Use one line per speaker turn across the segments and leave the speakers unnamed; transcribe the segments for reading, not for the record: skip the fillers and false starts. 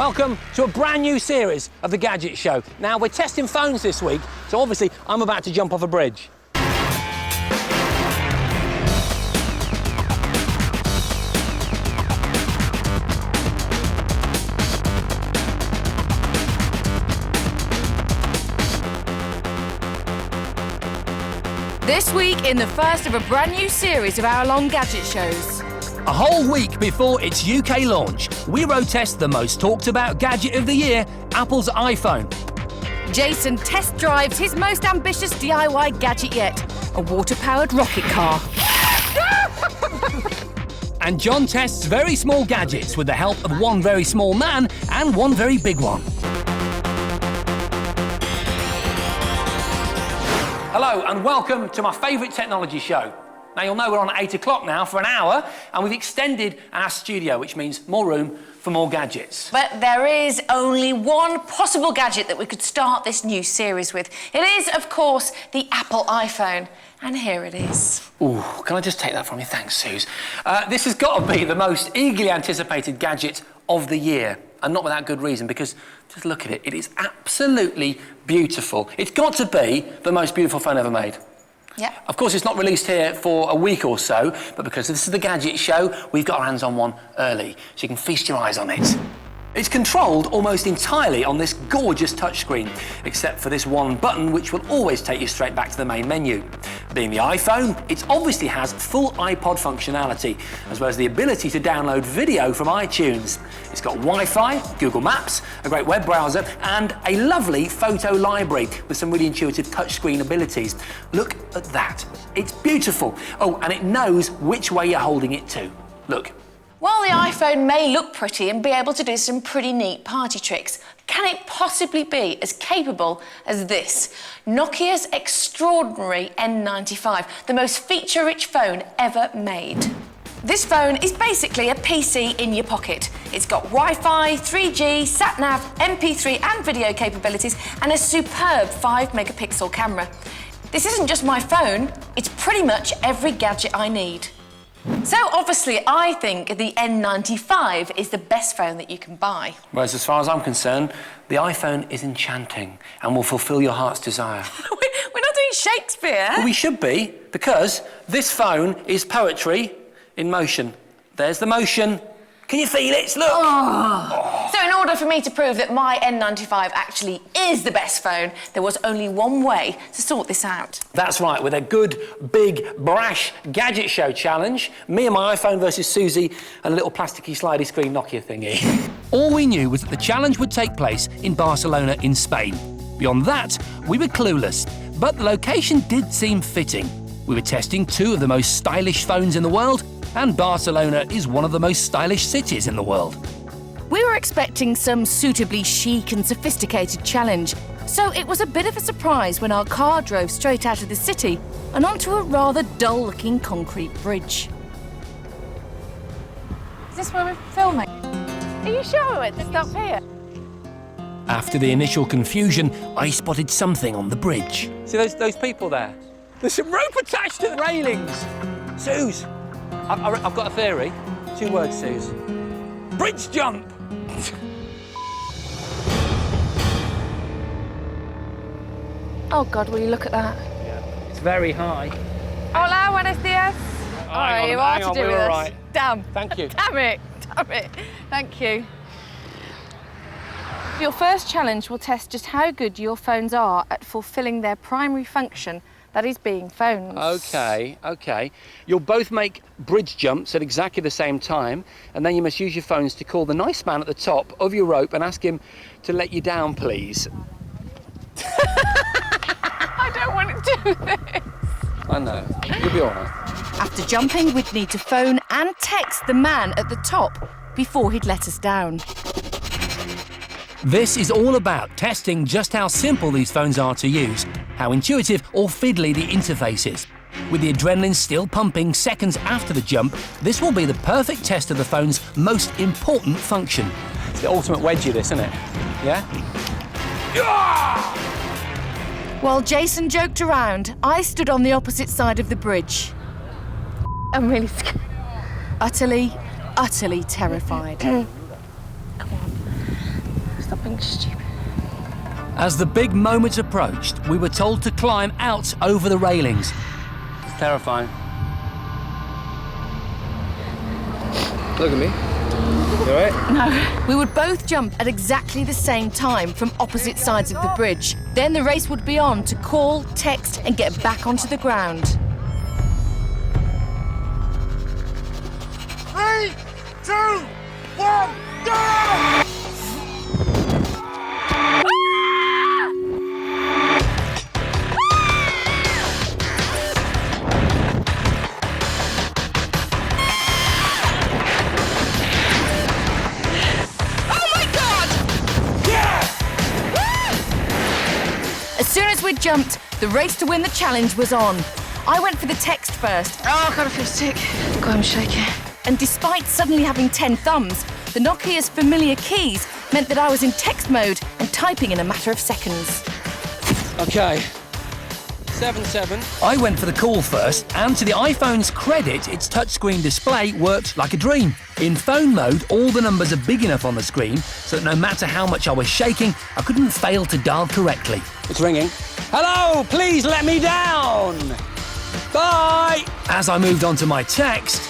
Welcome to a brand new series of the Gadget Show. Now, we're testing phones this week, so obviously I'm about to jump off a bridge.
This week in the first of a brand new series of hour-long Gadget shows.
A whole week before its UK launch, we road test the most talked about gadget of the year, Apple's iPhone.
Jason test drives his most ambitious DIY gadget yet, a water-powered rocket car.
And Jon tests very small gadgets with the help of one very small man and one very big one. Hello and welcome to my favourite technology show. Now you'll know we're on at 8 o'clock now for an hour, and we've extended our studio, which means more room for more gadgets.
But there is only one possible gadget that we could start this new series with. It is, of course, the Apple iPhone. And here it is.
Ooh, can I just take that from you? Thanks, Suze. This has got to be the most eagerly anticipated gadget of the year, and not without good reason, because just look at it. It is absolutely beautiful. It's got to be the most beautiful phone ever made.
Yeah.
Of course, it's not released here for a week or so, but because this is the Gadget Show, we've got our hands on one early, so you can feast your eyes on it. It's controlled almost entirely on this gorgeous touchscreen, except for this one button which will always take you straight back to the main menu. Being the iPhone, it obviously has full iPod functionality, as well as the ability to download video from iTunes. It's got Wi-Fi, Google Maps, a great web browser, and a lovely photo library with some really intuitive touchscreen abilities. Look at that. It's beautiful. Oh, and it knows which way you're holding it to. Look.
While the iPhone may look pretty and be able to do some pretty neat party tricks, can it possibly be as capable as this? Nokia's extraordinary N95, the most feature-rich phone ever made. This phone is basically a PC in your pocket. It's got Wi-Fi, 3G, sat-nav, MP3 and video capabilities, and a superb 5-megapixel camera. This isn't just my phone, it's pretty much every gadget I need. So obviously, I think the N95 is the best phone that you can buy.
Whereas as far as I'm concerned, the iPhone is enchanting and will fulfil your heart's desire.
We're not doing Shakespeare.
Well, we should be, because this phone is poetry in motion. There's the motion. Can you feel it? Look!
Oh. So in order for me to prove that my N95 actually is the best phone, there was only one way to sort this out.
That's right, with a good, big, brash Gadget Show challenge, me and my iPhone versus Suzi, and a little plasticky slidey screen Nokia thingy. All we knew was that the challenge would take place in Barcelona in Spain. Beyond that, we were clueless, but the location did seem fitting. We were testing two of the most stylish phones in the world, and Barcelona is one of the most stylish cities in the world.
We were expecting some suitably chic and sophisticated challenge, so it was a bit of a surprise when our car drove straight out of the city and onto a rather dull-looking concrete bridge.
Is this where we're filming? Are you sure it's up here?
After the initial confusion, I spotted something on the bridge. See those people there? There's some rope attached to the railings. Suze, I've got a theory. 2 words, Suze. Bridge jump!
Oh God, will you look at that?
Yeah, it's very high.
Hola, buenos dias.
Hang
you
on,
are
hang
to
on,
do
we're
with
all
us.
right.
Damn.
Thank you.
Damn it. Thank you. Your first challenge will test just how good your phones are at fulfilling their primary function, that is being phones.
OK. You'll both make bridge jumps at exactly the same time, and then you must use your phones to call the nice man at the top of your rope and ask him to let you down, please.
I don't want to do this.
I know. You'll be all right.
After jumping, we'd need to phone and text the man at the top before he'd let us down.
This is all about testing just how simple these phones are to use, how intuitive or fiddly the interface is. With the adrenaline still pumping seconds after the jump, this will be the perfect test of the phone's most important function. It's the ultimate wedgie, this, isn't it? Yeah?
While Jason joked around, I stood on the opposite side of the bridge.
I'm really scared.
Utterly terrified.
Come on. Stop being stupid.
As the big moment approached, we were told to climb out over the railings. It's terrifying.
Look at me. You all right?
No. We would both jump at exactly the same time from opposite sides of the bridge. Then the race would be on to call, text, and get back onto the ground.
3, 2, 1, go!
As soon as we'd jumped, the race to win the challenge was on. I went for the text first.
Oh, God, I feel sick. God, I'm shaking.
And despite suddenly having 10 thumbs, the Nokia's familiar keys meant that I was in text mode and typing in a matter of seconds.
OK. 77.
I went for the call first, and to the iPhone's credit, its touchscreen display worked like a dream. In phone mode, all the numbers are big enough on the screen so that no matter how much I was shaking, I couldn't fail to dial correctly.
It's ringing. Hello, please let me down. Bye.
As I moved on to my text,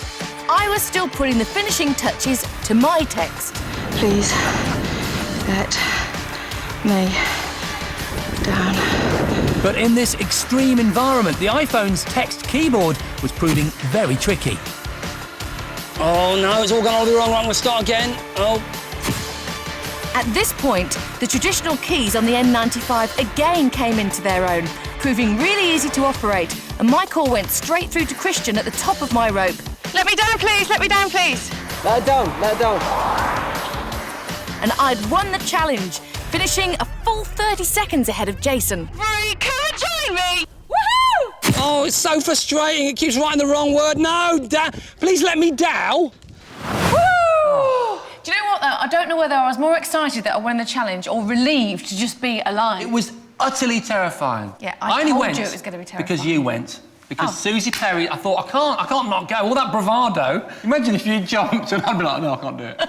I was still putting the finishing touches to my text.
Please let me down.
but in this extreme environment, the iPhone's text keyboard was proving very tricky.
Oh no, it's all gone all the wrong way. We'll start again. Oh.
At this point, the traditional keys on the N95 again came into their own, proving really easy to operate, and my call went straight through to Christian at the top of my rope.
Let me down, please. Let me down, please.
Let it down, let it down.
And I'd won the challenge, finishing a full 30 seconds ahead of Jason.
Right, come and join me.
Woohoo!
Oh, it's so frustrating. It keeps writing the wrong word. No, please let me down.
Do you know what, though? I don't know whether I was more excited that I won the challenge or relieved to just be alive.
It was utterly terrifying.
Yeah, I
only
told
went
you it was going to be terrifying.
because you went. Because
Oh.
Suzi Perry, I thought, I can't not go. All that bravado. Imagine if you jumped and I'd be like, no, I can't do it.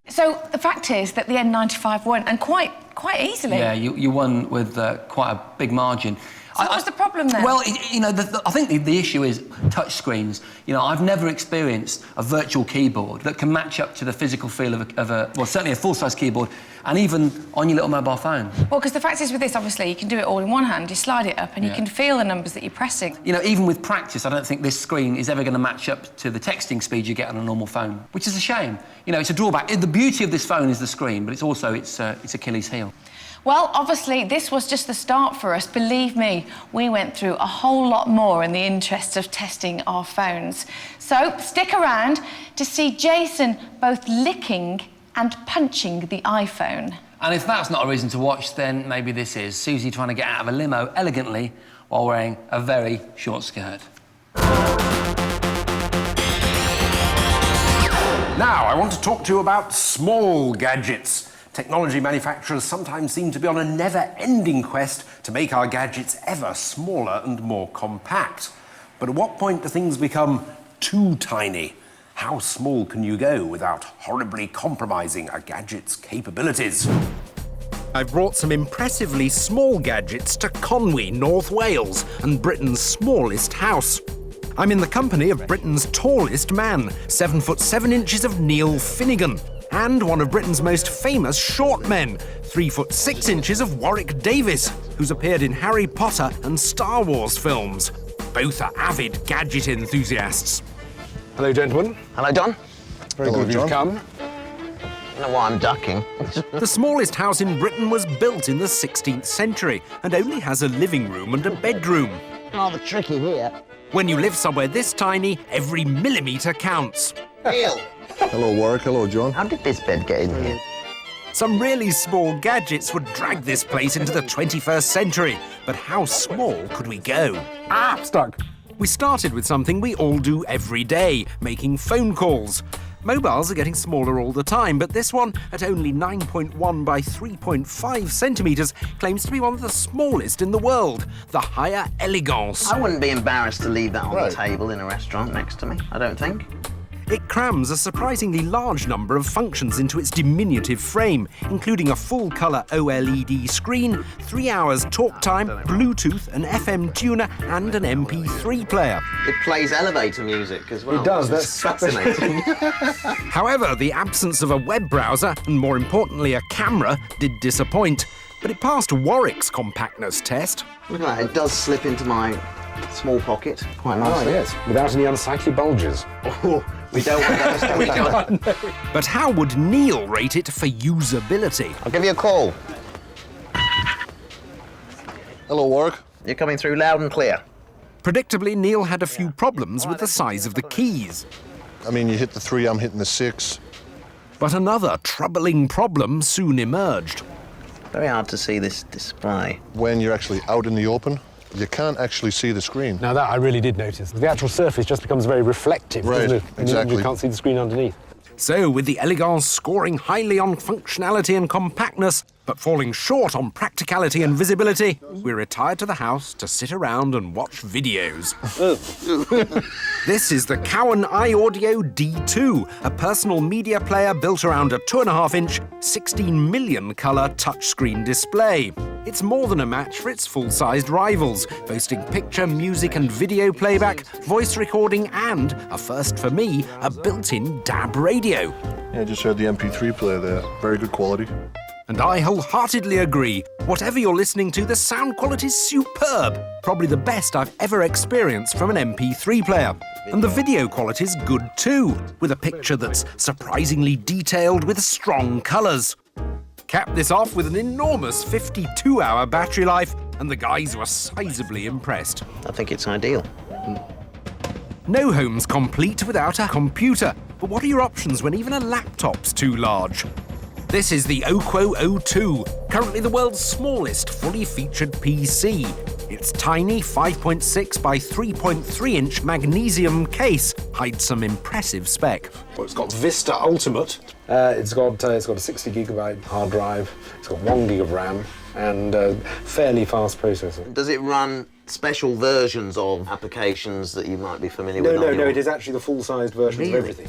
So the fact is that the N95 won, and quite easily.
Yeah, you won with quite a big margin.
So what was the problem then?
Well, you know, I think the issue is touch screens. You know, I've never experienced a virtual keyboard that can match up to the physical feel of a well, certainly a full-size keyboard, and even on your little mobile phone.
Well, because the fact is with this, obviously, you can do it all in one hand. You slide it up and you can feel the numbers that you're pressing.
You know, even with practice, I don't think this screen is ever going to match up to the texting speed you get on a normal phone, which is a shame. You know, it's a drawback. The beauty of this phone is the screen, but it's also its Achilles heel.
Well, obviously, this was just the start for us. Believe me, we went through a whole lot more in the interest of testing our phones. So stick around to see Jason both licking and punching the iPhone.
And if that's not a reason to watch, then maybe this is. Suzi trying to get out of a limo elegantly while wearing a very short skirt.
Now, I want to talk to you about small gadgets. Technology manufacturers sometimes seem to be on a never-ending quest to make our gadgets ever smaller and more compact. But at what point do things become too tiny? How small can you go without horribly compromising a gadget's capabilities?
I've brought some impressively small gadgets to Conwy, North Wales, and Britain's smallest house. I'm in the company of Britain's tallest man, 7 foot 7 inches of Neil Finnegan, and one of Britain's most famous short men, 3 foot 6 inches of Warwick Davis, who's appeared in Harry Potter and Star Wars films. Both are avid gadget enthusiasts.
Hello, gentlemen.
Hello, John.
Very good you've come.
I don't know why I'm ducking.
The smallest house in Britain was built in the 16th century and only has a living room and a bedroom.
Rather tricky here.
When you live somewhere this tiny, every millimetre counts.
Neil,
Hello, Warwick. Hello, John.
how did this bed get in here?
Some really small gadgets would drag this place into the 21st century. But how small could we go?
Stuck.
We started with something we all do every day, making phone calls. Mobiles are getting smaller all the time, but this one, at only 9.1 by 3.5 centimetres, claims to be one of the smallest in the world, the Higher Elegance.
I wouldn't be embarrassed to leave that on
Right.
the table in a restaurant next to me, I don't think.
It crams a surprisingly large number of functions into its diminutive frame, including a full-colour OLED screen, 3 hours talk time, Bluetooth, an FM tuner and an MP3 player.
It plays elevator music as well.
It does,
It's fascinating.
However, the absence of a web browser, and more importantly a camera, did disappoint. But it passed Warwick's compactness test.
Look at that, it does slip into my small pocket quite nicely.
Oh, yes, without any unsightly bulges.
Oh, we don't want that. We don't.
But how would Neil rate it for usability?
I'll give you a call.
Hello, Warwick.
You're coming through loud and clear.
Predictably, Neil had a few problems with the size of the keys.
I mean, you hit the 3, I'm hitting the 6.
But another troubling problem soon emerged.
Very hard to see this display.
When you're actually out in the open, you can't actually see the screen.
Now that I really did notice. The actual surface just becomes very reflective,
Right,
doesn't it? And
exactly.
You can't see the screen underneath.
So, with the Elegance scoring highly on functionality and compactness, but falling short on practicality and visibility, we retired to the house to sit around and watch videos. This is the Cowan iAudio D2, a personal media player built around a 2.5-inch, 16 million colour touchscreen display. It's more than a match for its full-sized rivals, boasting picture, music and video playback, voice recording and, a first for me, a built-in DAB radio.
Yeah, I just heard the MP3 player there. Very good quality.
And I wholeheartedly agree. Whatever you're listening to, the sound quality's superb. Probably the best I've ever experienced from an MP3 player. And the video quality's good too, with a picture that's surprisingly detailed with strong colours. Cap this off with an enormous 52-hour battery life, and the guys were sizably impressed.
I think it's ideal.
No home's complete without a computer, but what are your options when even a laptop's too large? This is the Oquo O2, currently the world's smallest fully featured PC. Its tiny 5.6 by 3.3-inch magnesium case hides some impressive spec.
Well, it's got Vista Ultimate. It's got a 60 gigabyte hard drive. It's got 1 gig of RAM and a fairly fast processor.
Does it run special versions of applications that you might be familiar with?
No, it is actually the full-sized versions of everything.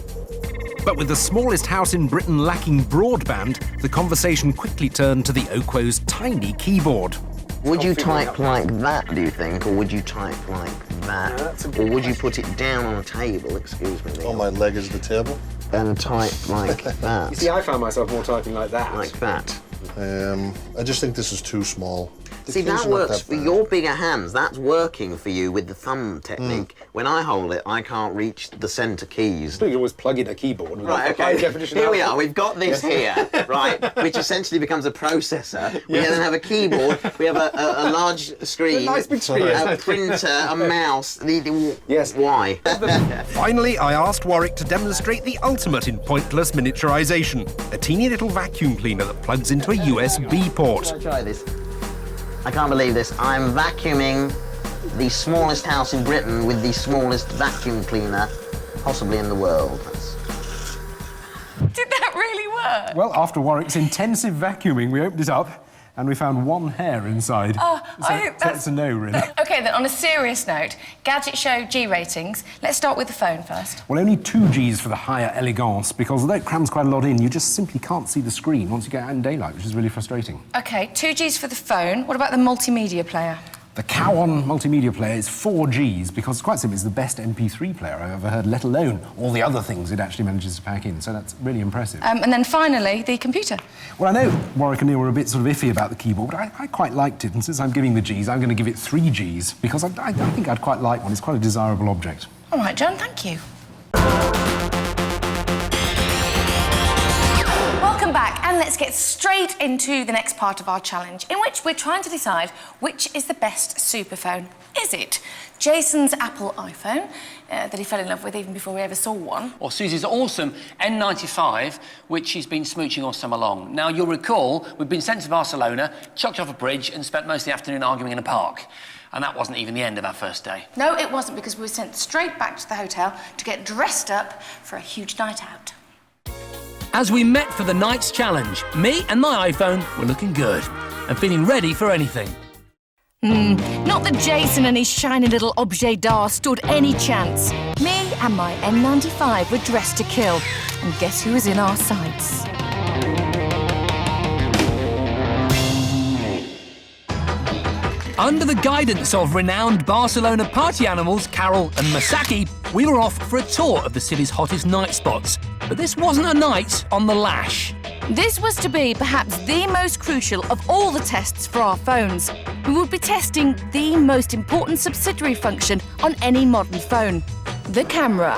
But with the smallest house in Britain lacking broadband, the conversation quickly turned to the Oquo's tiny keyboard.
Would you type like that, do you think, or would you type like that? Or would you put it down on a table, excuse me, Neil,
Oh, my leg is the table.
and type like that?
You see, I found myself more typing like that.
Like that.
I just think this is too small. The
See,
keys
that
are not
works
that
for
bad.
your bigger hands. That's working for you with the thumb technique. When I hold it, I can't reach the centre keys.
You can always plug in a keyboard. With
Right,
a high
okay.
definition
Here we
output.
are. We've got this here, right, which essentially becomes a processor. We then have a keyboard. We have a large screen,
A nice big screen.
a printer, a mouse.
Yes.
Why?
Finally, I asked Warwick to demonstrate the ultimate in pointless miniaturisation, a teeny little vacuum cleaner that plugs into a USB port.
Try this. I can't believe this. I'm vacuuming the smallest house in Britain with the smallest vacuum cleaner possibly in the world.
Did that really work?
Well, after Warwick's intensive vacuuming, we opened it up and we found one hair inside.
Oh,
so
I think
that's a no, really.
OK, then, on a serious note, Gadget Show G ratings. Let's start with the phone first.
Well, only 2 Gs for the higher Elegance, because although it crams quite a lot in, you just simply can't see the screen once you get out in daylight, which is really frustrating.
OK, 2 Gs for the phone. What about the multimedia player?
The Cowan multimedia player is 4 Gs, because quite simply it's the best MP3 player I've ever heard, let alone all the other things it actually manages to pack in, so that's really impressive.
And then finally, the computer.
Well, I know Warwick and Neil were a bit sort of iffy about the keyboard, but I quite liked it, and since I'm giving the Gs, I'm going to give it 3 Gs, because I think I'd quite like one. It's quite a desirable object.
All right, John, thank you. Welcome back, and let's get straight into the next part of our challenge, in which we're trying to decide which is the best superphone. Is it Jason's Apple iPhone that he fell in love with even before we ever saw one?
Or Suzi's awesome N95, which she's been smooching all summer long. Now, you'll recall, we've been sent to Barcelona, chucked off a bridge and spent most of the afternoon arguing in a park. And that wasn't even the end of our first day.
No, it wasn't, because we were sent straight back to the hotel to get dressed up for a huge night out.
As we met for the night's challenge, me and my iPhone were looking good and feeling ready for anything.
Not that Jason and his shiny little objet d'art stood any chance. Me and my N95 were dressed to kill. And guess who was in our sights?
Under the guidance of renowned Barcelona party animals Carol and Masaki, we were off for a tour of the city's hottest night spots. But this wasn't a night on the lash.
This was to be perhaps the most crucial of all the tests for our phones. We would be testing the most important subsidiary function on any modern phone, the camera.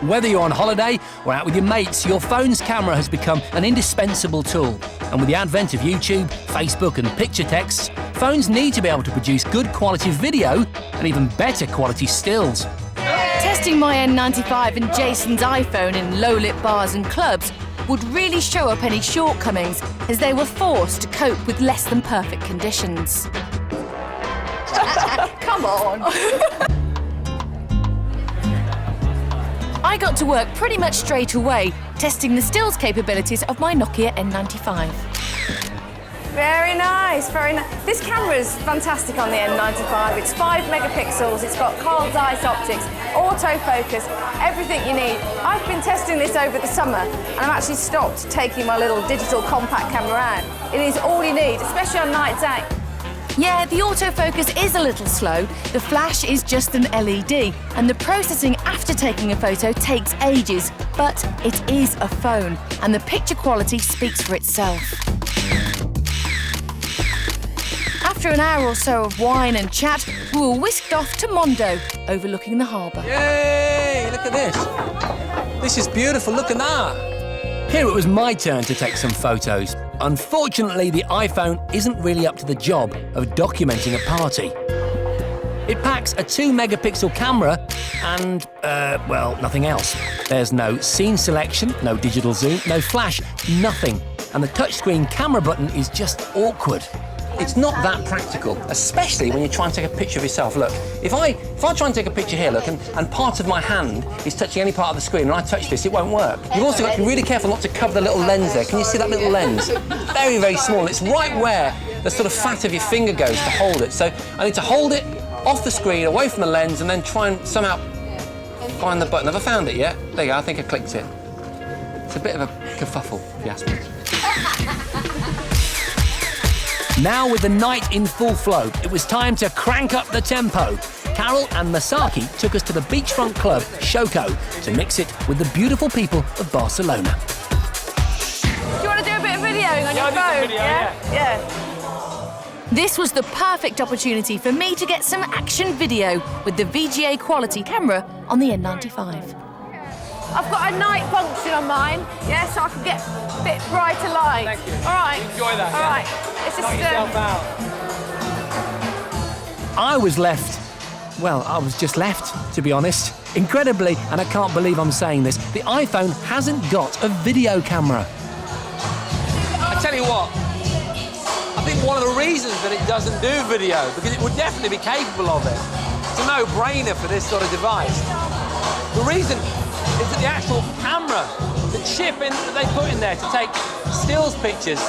Whether you're on holiday or out with your mates, your phone's camera has become an indispensable tool. And with the advent of YouTube, Facebook and picture texts, phones need to be able to produce good quality video and even better quality stills.
Testing my N95 and Jason's iPhone in low-lit bars and clubs would really show up any shortcomings, as they were forced to cope with less than perfect conditions.
Come on.
I got to work pretty much straight away, testing the stills capabilities of my Nokia N95.
Very nice, very nice. This camera is fantastic on the N95. It's 5 megapixels, it's got Carl Zeiss optics, autofocus, everything you need. I've been testing this over the summer and I've actually stopped taking my little digital compact camera out. It is all you need, especially on nights out.
Yeah, the autofocus is a little slow, the flash is just an LED, and the processing after taking a photo takes ages, but it is a phone, and the picture quality speaks for itself. After an hour or so of wine and chat, we were whisked off to Mondo, overlooking the harbour.
Yay! Look at this. This is beautiful, look at that.
Here it was my turn to take some photos. Unfortunately, the iPhone isn't really up to the job of documenting a party. It packs a 2-megapixel camera and, well, nothing else. There's no scene selection, no digital zoom, no flash, nothing. And the touchscreen camera button is just awkward. It's not that practical, especially when you try and take a picture of yourself. Look, if I try and take a picture here, look, and part of my hand is touching any part of the screen, and I touch this, it won't work. You've also got to be really careful not to cover the little lens there. Can you see that little lens? Very, very small. It's right where the sort of fat of your finger goes to hold it. So I need to hold it off the screen, away from the lens, and then try and somehow find the button. Have I found it yet? There you go, I think I clicked it. It's a bit of a kerfuffle, if you ask me. Now, with the night in full flow, it was time to crank up the tempo. Carol and Masaki took us to the beachfront club, Shoko, to mix it with the beautiful people of Barcelona.
Do you want to do a bit of videoing on your phone? Yeah.
This was the perfect opportunity for me to get some action video with the VGA quality camera on the N95.
I've got a night function on mine, yeah, so I can get a bit brighter light.
Thank you.
All right.
Enjoy that.
All right. It's just
knock yourself out.
I was left, well, I was just left, to be honest. Incredibly, and I can't believe I'm saying this, the iPhone hasn't got a video camera.
I tell you what, I think one of the reasons that it doesn't do video, because it would definitely be capable of it. It's a no-brainer for this sort of device. The reason is that the actual camera, the chip that they put in there to take stills pictures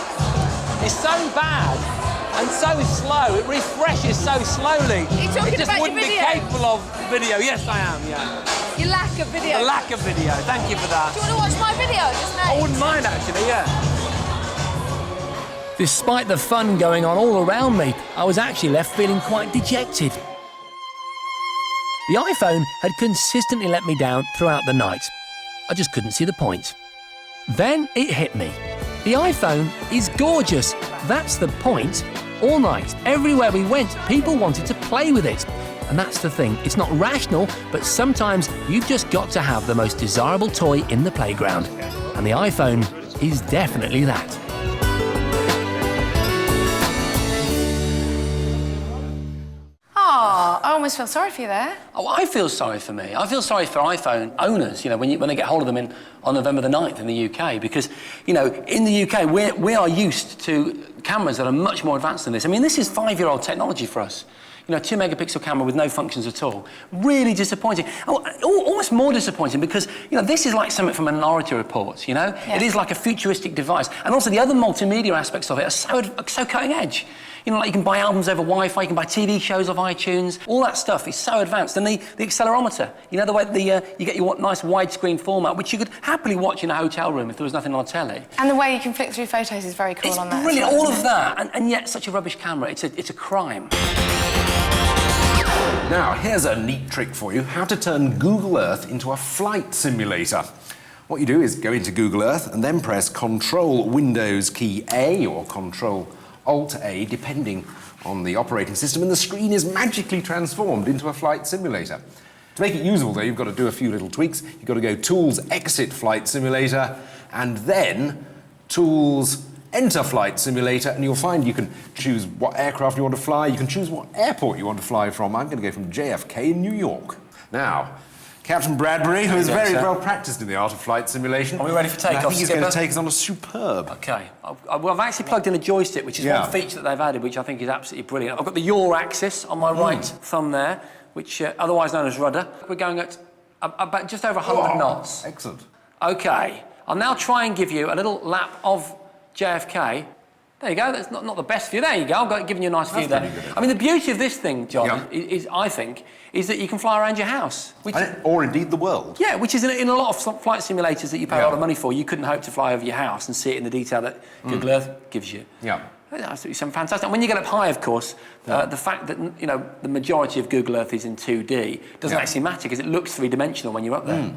is so bad and so slow, it refreshes so slowly.
Are you talking
it just
about
wouldn't
your
be
video?
capable of video. Yes, I am, yeah.
Your lack of video.
The lack of video, thank you for that.
Do you want to watch my video just now?
I wouldn't mind, actually, yeah.
Despite the fun going on all around me, I was actually left feeling quite dejected. The iPhone had consistently let me down throughout the night. I just couldn't see the point. Then it hit me. The iPhone is gorgeous. That's the point. All night, everywhere we went, people wanted to play with it. And that's the thing. It's not rational, but sometimes you've just got to have the most desirable toy in the playground. And the iPhone is definitely that.
I almost feel sorry for you there.
Oh, I feel sorry for me. I feel sorry for iPhone owners, you know, when they get hold of them on November the 9th in the UK, because, you know, in the UK, we are used to cameras that are much more advanced than this. I mean, this is 5-year-old technology for us. You know, 2-megapixel camera with no functions at all. Really disappointing. Oh, almost more disappointing because, you know, this is like something from a Minority Report, you know? Yeah. It is like a futuristic device. And also the other multimedia aspects of it are so cutting edge. You know, like you can buy albums over Wi-Fi, you can buy TV shows off iTunes. All that stuff is so advanced. And the accelerometer, you know, the way you get your nice widescreen format, which you could happily watch in a hotel room if there was nothing on telly.
And the way you can flick through photos is very cool on that.
It's brilliant,
as well,
all
isn't
of that, and yet such a rubbish camera. It's a crime.
Now, here's a neat trick for you, how to turn Google Earth into a flight simulator. What you do is go into Google Earth and then press Control Windows key A or Control Alt A, depending on the operating system, and the screen is magically transformed into a flight simulator. To make it usable, though, you've got to do a few little tweaks. You've got to go Tools, Exit Flight Simulator, and then Tools, Enter Flight Simulator, and you'll find you can choose what aircraft you want to fly. You can choose what airport you want to fly from. I'm going to go from JFK in New York. Now, Captain Bradbury, who is very well practiced in the art of flight simulation.
Are we ready for takeoff,
I think he's
Skipper?
going to take us on a superb.
OK. Well, I've actually plugged in a joystick, which is one feature that they've added, which I think is absolutely brilliant. I've got the yaw axis on my right thumb there, which otherwise known as rudder. We're going at about just over 100 knots.
Excellent.
OK. I'll now try and give you a little lap of JFK. There you go. That's not the best view. There you go. I've given you a nice view there. I mean, the beauty of this thing, John, is I think, is that you can fly around your house.
Or indeed the world.
Yeah, which is in a lot of flight simulators that you pay a lot of money for. You couldn't hope to fly over your house and see it in the detail that Google Earth gives you.
Yeah.
Absolutely something fantastic. And when you get up high, of course, the fact that, you know, the majority of Google Earth is in 2D doesn't actually matter because it looks three-dimensional when you're up there.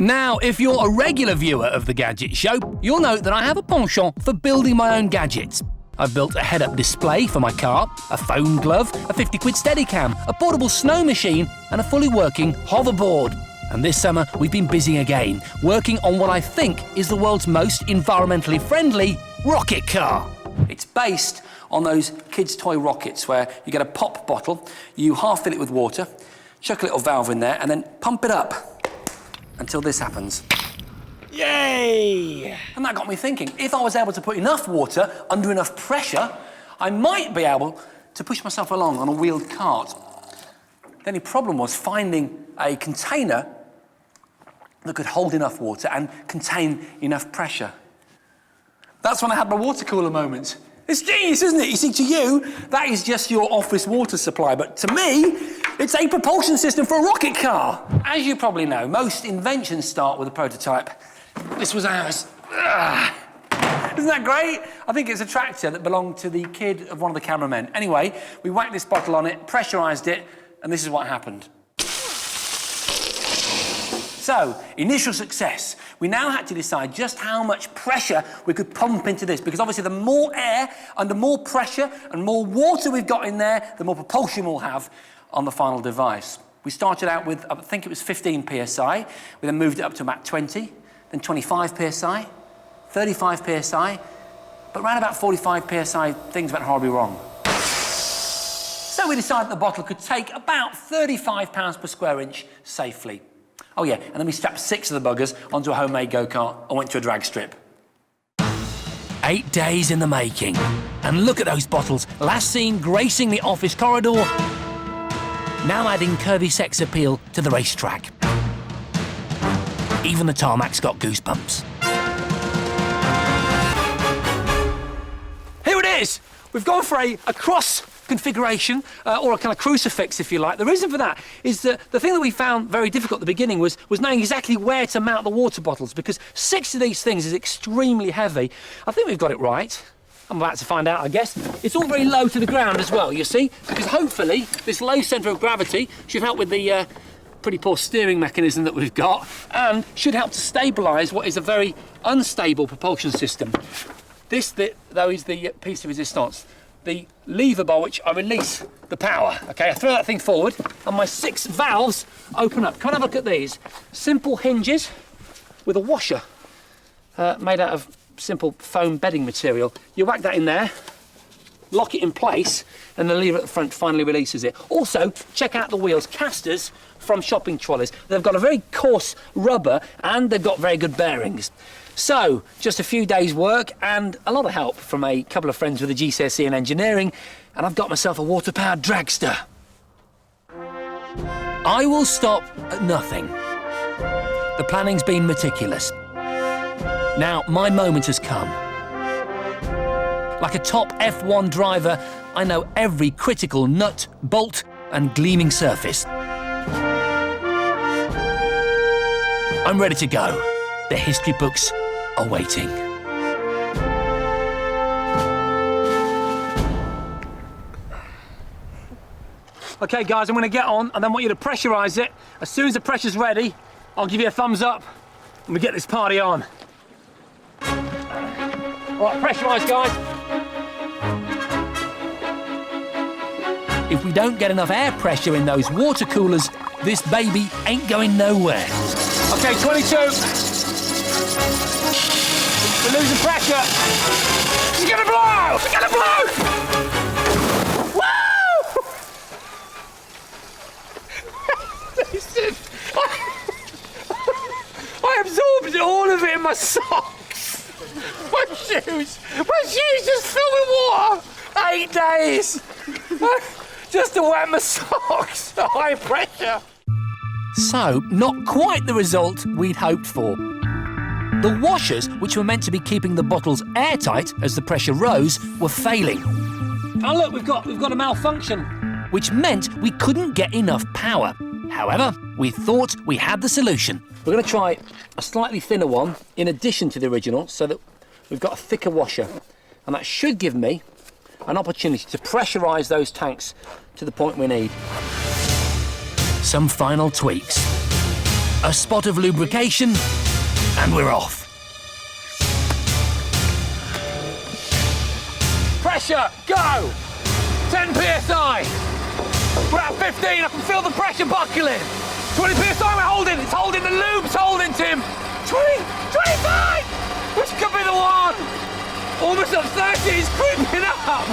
Now, if you're a regular viewer of The Gadget Show, you'll know that I have a penchant for building my own gadgets. I've built a head-up display for my car, a phone glove, a 50-quid Steadicam, a portable snow machine, and a fully working hoverboard. And this summer, we've been busy again, working on what I think is the world's most environmentally friendly rocket car. It's based on those kids' toy rockets where you get a pop bottle, you half fill it with water, chuck a little valve in there, and then pump it up until this happens. Yay! And that got me thinking, if I was able to put enough water under enough pressure, I might be able to push myself along on a wheeled cart. The only problem was finding a container that could hold enough water and contain enough pressure. That's when I had my water cooler moment. It's genius, isn't it? You see, to you, that is just your office water supply, but to me, it's a propulsion system for a rocket car. As you probably know, most inventions start with a prototype. This was ours. Isn't that great? I think it's a tractor that belonged to the kid of one of the cameramen. Anyway, we whacked this bottle on it, pressurised it, and this is what happened. So, initial success. We now had to decide just how much pressure we could pump into this, because obviously the more air and the more pressure and more water we've got in there, the more propulsion we'll have on the final device. We started out with, I think it was 15 psi. We then moved it up to about 20, then 25 psi, 35 psi, but around about 45 psi, things went horribly wrong. So we decided the bottle could take about 35 pounds per square inch safely. Oh yeah, and then we strapped 6 of the buggers onto a homemade go-kart and went to a drag strip. 8 days in the making. And look at those bottles, last seen gracing the office corridor. Now adding curvy sex appeal to the racetrack. Even the tarmac's got goosebumps. Here it is! We've gone for a cross configuration, or a kind of crucifix, if you like. The reason for that is that the thing that we found very difficult at the beginning was knowing exactly where to mount the water bottles, because 6 of these things is extremely heavy. I think we've got it right. I'm about to find out, I guess. It's all very low to the ground as well, you see, because hopefully this low centre of gravity should help with the pretty poor steering mechanism that we've got, and should help to stabilise what is a very unstable propulsion system. This, though, is the piece de resistance. The lever by which I release the power. Okay, I throw that thing forward and my 6 valves open up. Come and have a look at these. Simple hinges with a washer made out of simple foam bedding material. You whack that in there, lock it in place, and the lever at the front finally releases it. Also, check out the wheels. Casters from shopping trolleys. They've got a very coarse rubber and they've got very good bearings. So, just a few days' work and a lot of help from a couple of friends with a GCSE in engineering, and I've got myself a water-powered dragster. I will stop at nothing. The planning's been meticulous. Now, my moment has come. Like a top F1 driver, I know every critical nut, bolt and gleaming surface. I'm ready to go. The history books are waiting.
OK, guys, I'm going to get on and then want you to pressurise it. As soon as the pressure's ready, I'll give you a thumbs up and we get this party on. All right, pressurise, guys.
If we don't get enough air pressure in those water coolers, this baby ain't going nowhere.
OK, 22. We're losing pressure. It's going to blow! It's going to blow! Woo! Listen, I absorbed all of it in my socks. My shoes just filled with water. 8 days. Just to wet my socks. High pressure.
So, not quite the result we'd hoped for. The washers, which were meant to be keeping the bottles airtight as the pressure rose, were failing.
Oh look, we've got a malfunction.
Which meant we couldn't get enough power. However, we thought we had the solution.
We're going to try a slightly thinner one in addition to the original so that we've got a thicker washer. And that should give me an opportunity to pressurise those tanks to the point we need.
Some final tweaks. A spot of lubrication, and we're off.
Pressure, go! 10 psi. We're at 15, I can feel the pressure buckling. 20 psi we're holding, it's holding, the lube's holding, Tim. 20, 25! Which could be the one. Almost up 30, it's creeping up.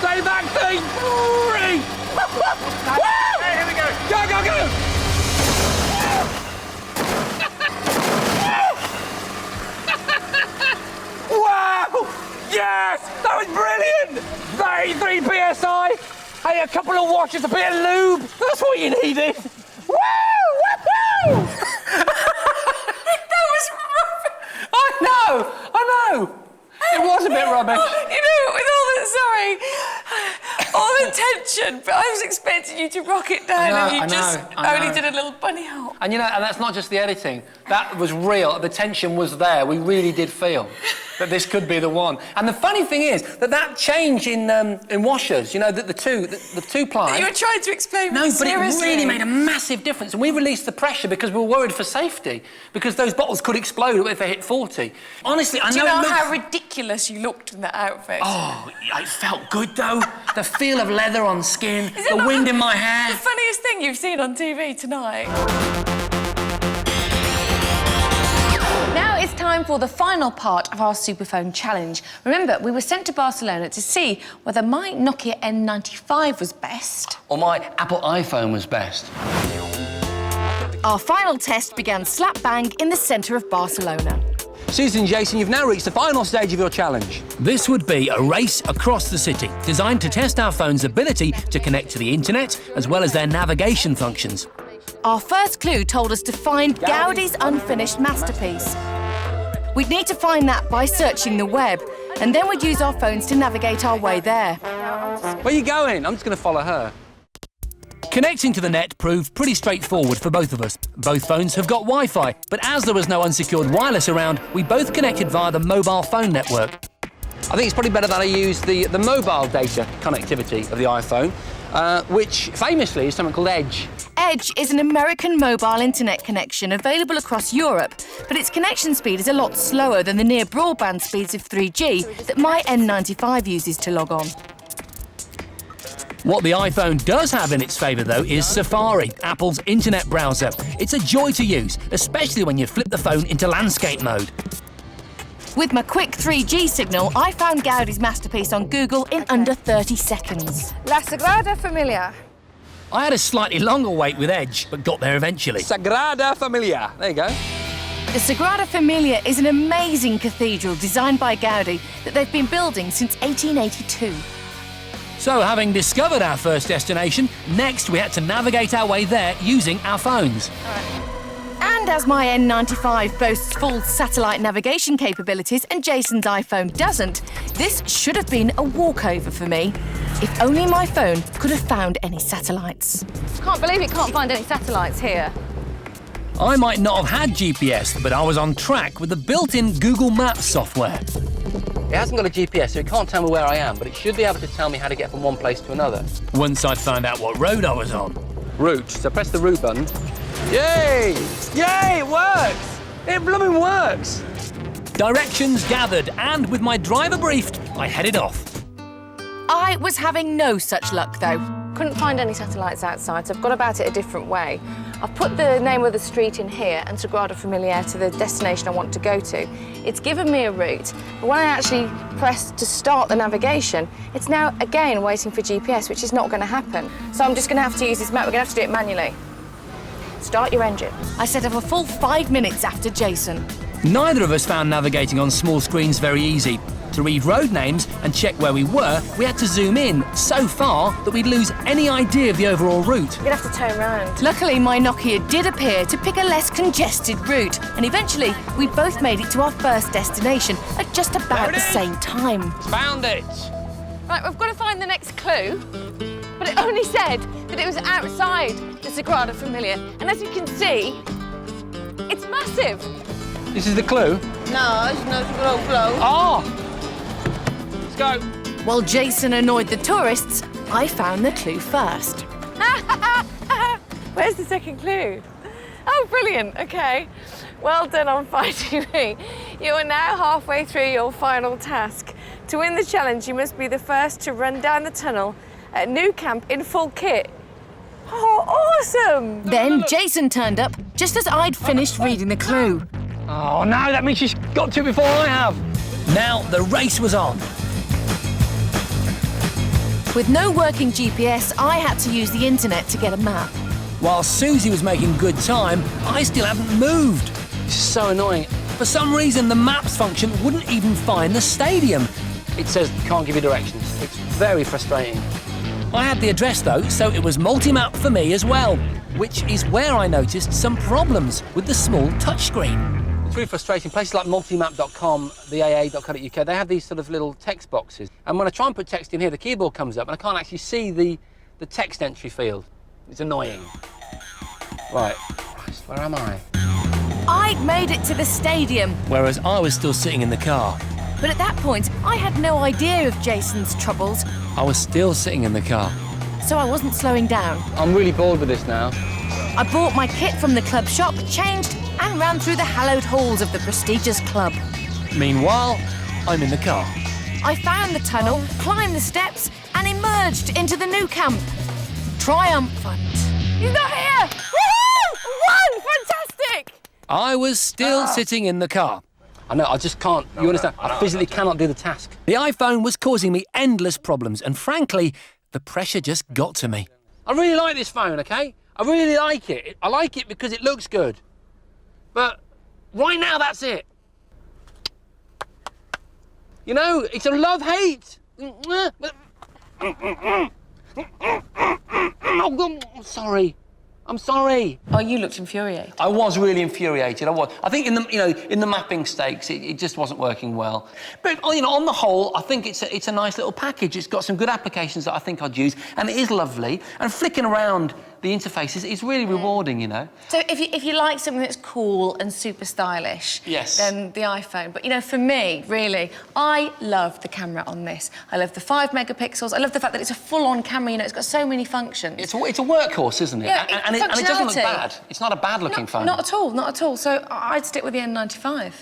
Stay back, 3. Woo! Here we go. Go, go, go! Wow! Yes! That was brilliant! 33 psi. Hey, a couple of washes, a bit of lube. That's what you needed. Woo! Woo-hoo!
That was rubbish.
I know. It was a bit rubbish.
You know, with all the tension, but I was expecting you to rock it down and you just only did a little bunny hop.
And you know, and that's not just the editing. That was real. The tension was there. We really did feel that this could be the one. And the funny thing is that change in washers, you know, the two ply.
You were trying to explain.
No, but
seriously.
it really made a massive difference. And we released the pressure because we were worried for safety, because those bottles could explode if they hit 40. Honestly, I know.
Do you know how ridiculous you looked in that outfit?
Oh, it felt good though. The feel of leather on skin, the wind in my hair.
The funniest thing you've seen on TV tonight. Now it's time for the final part of our Superphone challenge. Remember, we were sent to Barcelona to see whether my Nokia N95 was best.
Or my Apple iPhone was best.
Our final test began slap bang in the centre of Barcelona.
Suzi and Jason, you've now reached the final stage of your challenge.
This would be a race across the city, designed to test our phone's ability to connect to the internet, as well as their navigation functions.
Our first clue told us to find Gaudi's unfinished masterpiece. We'd need to find that by searching the web, and then we'd use our phones to navigate our way there.
Where are you going? I'm just going to follow her.
Connecting to the net proved pretty straightforward for both of us. Both phones have got Wi-Fi, but as there was no unsecured wireless around, we both connected via the mobile phone network.
I think it's probably better that I use the mobile data connectivity of the iPhone, which famously is something called Edge.
Edge is an American mobile internet connection available across Europe, but its connection speed is a lot slower than the near broadband speeds of 3G that my N95 uses to log on.
What the iPhone does have in its favour, though, is Safari, Apple's internet browser. It's a joy to use, especially when you flip the phone into landscape mode.
With my quick 3G signal, I found Gaudi's masterpiece on Google in under 30 seconds.
La Sagrada Familia.
I had a slightly longer wait with Edge, but got there eventually.
Sagrada Familia. There you go.
The Sagrada Familia is an amazing cathedral designed by Gaudi that they've been building since 1882.
So, having discovered our first destination, next we had to navigate our way there using our phones.
And as my N95 boasts full satellite navigation capabilities and Jason's iPhone doesn't, This should have been a walkover for me. If only my phone could have found any satellites.
Can't believe it can't find any satellites here.
I might not have had GPS, but I was on track with the built-in Google Maps software.
It hasn't got a GPS, so it can't tell me where I am, but it should be able to tell me how to get from one place to another.
Once I'd found out what road I was on.
Route. So press the route button. Yay! Yay, it works! It blooming works!
Directions gathered, and with my driver briefed, I headed off.
I was having no such luck, though.
Couldn't find any satellites outside, so I've gone about it a different way. I've put the name of the street in here and Sagrada Familia to the destination I want to go to. It's given me a route, but when I actually press to start the navigation, it's now again waiting for GPS, which is not going to happen. So I'm just going to have to use this map. We're going to have to do it manually. Start your engine.
I set off a full 5 minutes after Jason.
Neither of us found navigating on small screens very easy. To read road names and check where we were, we had to zoom in so far that we'd lose any idea of the overall route.
We're going to have to turn around.
Luckily, my Nokia did appear to pick a less congested route, and eventually we both made it to our first destination at just about the same time.
Found it!
Right, we've got to find the next clue, but it only said that it was outside the Sagrada Familia, and as you can see, it's massive.
This is the clue?
No, it's not a clue.
Oh! Let's go.
While Jason annoyed the tourists, I found the clue first.
Where's the second clue? Oh, brilliant, OK. Well done on fighting me. You are now halfway through your final task. To win the challenge, you must be the first to run down the tunnel at Nou Camp in full kit. Oh, awesome!
Then Jason turned up just as I'd finished reading the clue.
Oh, no, that means she's got to before I have.
Now the race was on.
With no working GPS, I had to use the internet to get a map.
While Suzi was making good time, I still hadn't moved.
This is so annoying.
For some reason, the maps function wouldn't even find the stadium.
It says can't give you directions. It's very frustrating.
I had the address though, so it was multi-map for me as well, which is where I noticed some problems with the small touchscreen.
It's really frustrating. Places like multimap.com, the AA.co.uk, they have these sort of little text boxes. And when I try and put text in here, the keyboard comes up and I can't actually see the text entry field. It's annoying. Right, where am I?
I'd made it to the stadium.
Whereas I was still sitting in the car.
But at that point, I had no idea of Jason's troubles.
I was still sitting in the car.
So I wasn't slowing down.
I'm really bored with this now.
I bought my kit from the club shop, changed, and ran through the hallowed halls of the prestigious club.
Meanwhile, I'm in the car.
I found the tunnel, climbed the steps, and emerged into the Nou Camp. Triumphant.
He's not here! Woohoo! Won! Fantastic!
I was still sitting in the car.
I know, I just can't, you understand? I physically cannot do the task.
The iPhone was causing me endless problems, and frankly, the pressure just got to me.
I really like this phone, OK? I really like it. I like it because it looks good. But right now, that's it. You know, it's a love-hate. Oh, I'm sorry. I'm sorry.
Oh, you looked infuriated.
I was really infuriated. I think in the mapping stakes, it just wasn't working well. But on the whole, I think it's a nice little package. It's got some good applications that I think I'd use, and it is lovely. And flicking around the interfaces is really rewarding,
So if you like something that's cool and super stylish,
yes,
then the iPhone. But for me, really, I love the camera on this. I love the 5 megapixels. I love the fact that it's a full-on camera. It's got so many functions.
It's a workhorse, isn't it?
Yeah,
and it doesn't look bad. It's not a bad-looking phone.
Not at all. Not at all. So I'd stick with the N95.